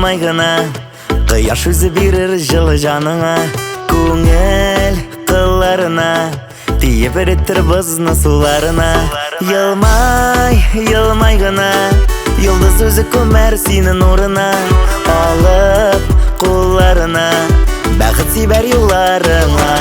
yılmay gına Kıyaş yüzü birir жылы жаныңа Көңіл қыларына Тие береттір бызны суларына Yılmay gına Yıldız өзі көмер сені нұрына Алып қоларына Бақыт сибер юларыңа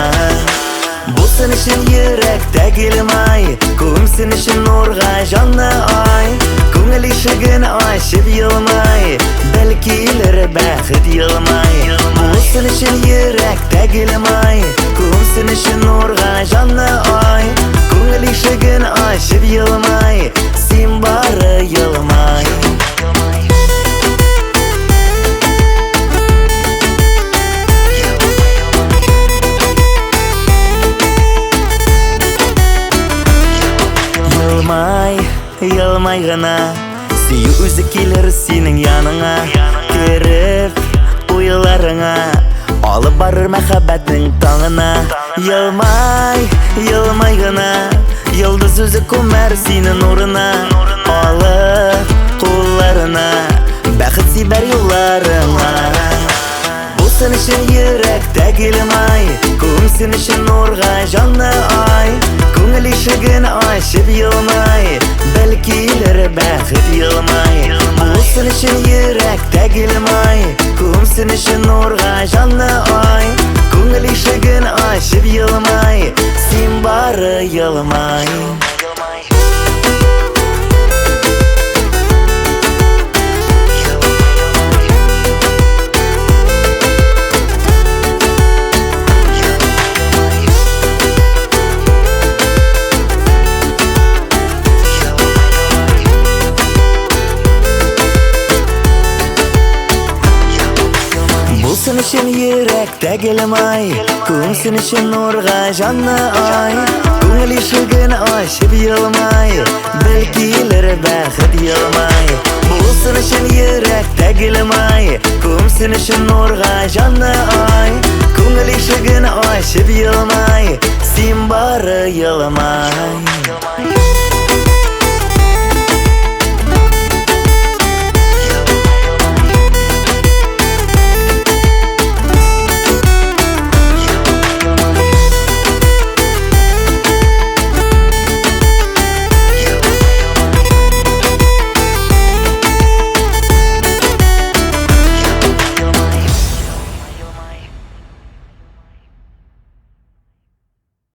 Бұл сен үшін жүректе келмай Көм сен үшін нұрға жанны ай Көңіл ишігін ашып йылмай Бәлкилер бақыт йылмай Бұл сен үшін жүректе келмай Көм сен үшін нұрға жанны ай Көңіл ишігін ашып йылмай Сен бары йылмай Yılmay gına Süyü өзі келер сенің яныңа Керіп ұйыларыңа Алып барыр мәхәббәтнің таңына Yılmay gına Yıldız өзі көмер сені нұрына Алып қоларына Бақыт сибер юларыңа Бұл сен үшін жүректе келмай Көм сен үшін нұрға жанны ай Көңіл ишігін ашып йылмай Бәлкилер бақыт йылмай Бұл сен үшін жүректе келмай Көм сен үшін нұрға жанны ай Көңіл ишігін ашып йылмай Сен бары йылмай Sen için yürekte gelmay Көң sen için nurga canlı ay Көңіл ишігін ашып yılmay Belkiler бақыт yılmay Бұл sen için yürekte gelmay Көң sen için nurga canlı ay Көңіл ишігін ашып yılmay Sen bары yılmay